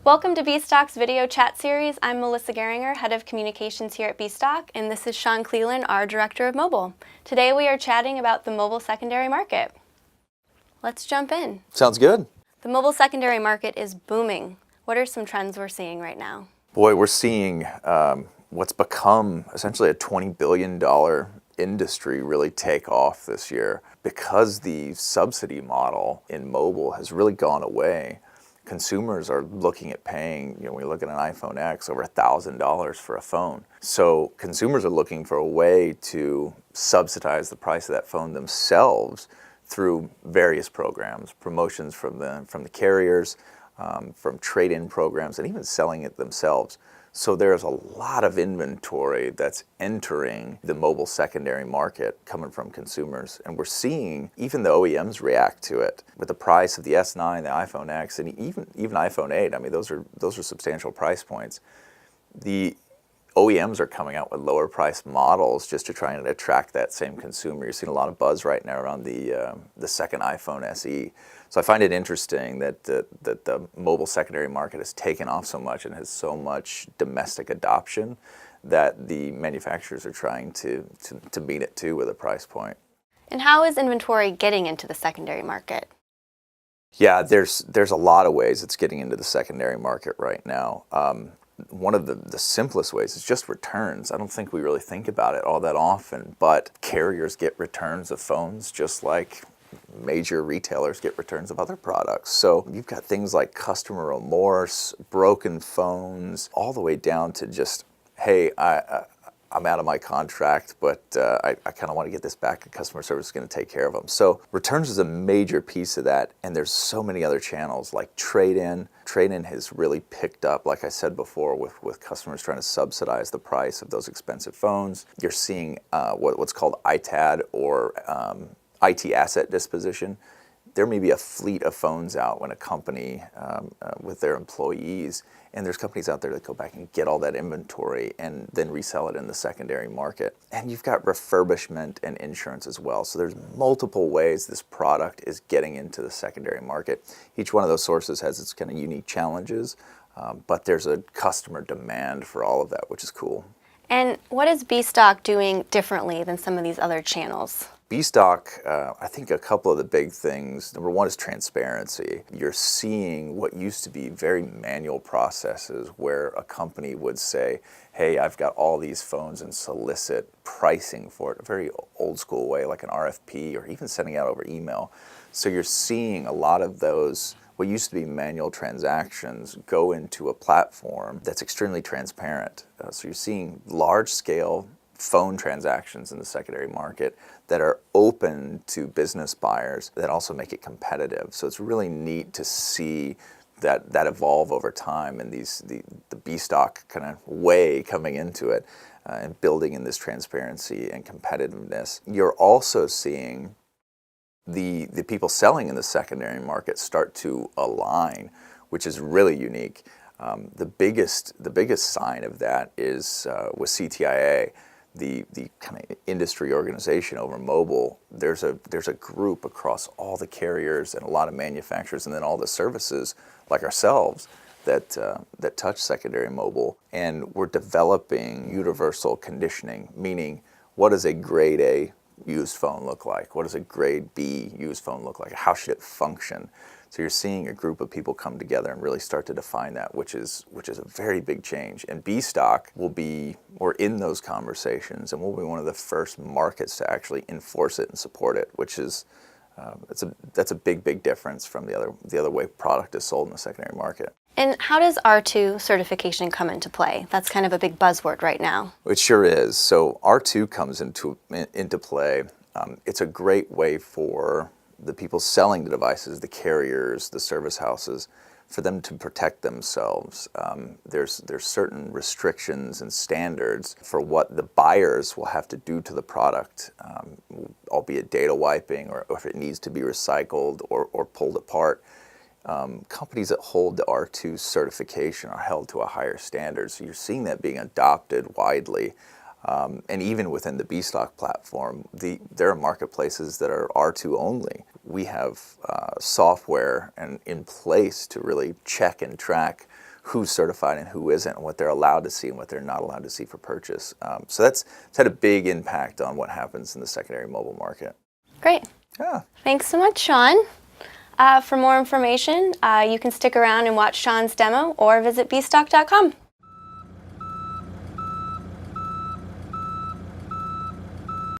Welcome to bstock's video chat series. I'm Melissa Geringer, Head of Communications here at bstock, and this is Sean Cleland, our Director of Mobile. Today we are chatting about the mobile secondary market. Let's jump in. Sounds good. The mobile secondary market is booming. What are some trends we're seeing right now? Boy, we're seeing what's become essentially a $20 billion industry really take off this year. Because the subsidy model in mobile has really gone away, consumers are looking at paying, when you look at an iPhone X, over $1,000 for a phone. So consumers are looking for a way to subsidize the price of that phone themselves through various programs, promotions from the carriers, from trade-in programs, and even selling it themselves. So there's a lot of inventory that's entering the mobile secondary market coming from consumers. And we're seeing even the OEMs react to it with the price of the S9, the iPhone X, and even iPhone 8. I mean, those are substantial price points. The OEMs are coming out with lower priced models just to try and attract that same consumer. You're seeing a lot of buzz right now around the second iPhone SE. So I find it interesting that the mobile secondary market has taken off so much and has so much domestic adoption that the manufacturers are trying to meet it too with a price point. And how is inventory getting into the secondary market? Yeah, there's a lot of ways it's getting into the secondary market right now. One of the simplest ways is just returns. I don't think we really think about it all that often, but carriers get returns of phones just like major retailers get returns of other products. So you've got things like customer remorse, broken phones, all the way down to just, hey, I'm out of my contract, but I kind of want to get this back, and customer service is going to take care of them. So returns is a major piece of that, and there's so many other channels like trade-in. Trade-in has really picked up, like I said before, with customers trying to subsidize the price of those expensive phones. You're seeing what's called ITAD, or IT asset disposition. There may be a fleet of phones out when a company with their employees, and there's companies out there that go back and get all that inventory and then resell it in the secondary market. And you've got refurbishment and insurance as well. So there's multiple ways this product is getting into the secondary market. Each one of those sources has its kind of unique challenges, but there's a customer demand for all of that, which is cool. And what is bstock doing differently than some of these other channels? bstock, I think a couple of the big things, number one is transparency. You're seeing what used to be very manual processes where a company would say, hey, I've got all these phones, and solicit pricing for it, a very old school way, like an RFP, or even sending out over email. So you're seeing a lot of those, what used to be manual transactions, go into a platform that's extremely transparent. So you're seeing large scale phone transactions in the secondary market that are open to business buyers that also make it competitive. So it's really neat to see that evolve over time, and the bstock kind of way coming into it and building in this transparency and competitiveness. You're also seeing the people selling in the secondary market start to align, which is really unique. The biggest sign of that is with CTIA, the kind of industry organization over mobile. There's a group across all the carriers and a lot of manufacturers, and then all the services like ourselves that touch secondary mobile. And we're developing universal conditioning, meaning what does a grade A used phone look like? What does a grade B used phone look like? How should it function? So you're seeing a group of people come together and really start to define that, which is a very big change. And bstock we're in those conversations, and we'll be one of the first markets to actually enforce it and support it, which is that's a big difference from the other way product is sold in the secondary market. And how does R2 certification come into play? That's kind of a big buzzword right now. It sure is. So R2 comes into play. It's a great way for the people selling the devices, the carriers, the service houses, for them to protect themselves. There's certain restrictions and standards for what the buyers will have to do to the product, albeit data wiping, or if it needs to be recycled or pulled apart. Companies that hold the R2 certification are held to a higher standard, so you're seeing that being adopted widely. And even within the bstock platform, there are marketplaces that are R2 only. We have software in place to really check and track who's certified and who isn't, and what they're allowed to see and what they're not allowed to see for purchase. So it's had a big impact on what happens in the secondary mobile market. Great. Yeah. Thanks so much, Sean. For more information, you can stick around and watch Sean's demo or visit bstock.com.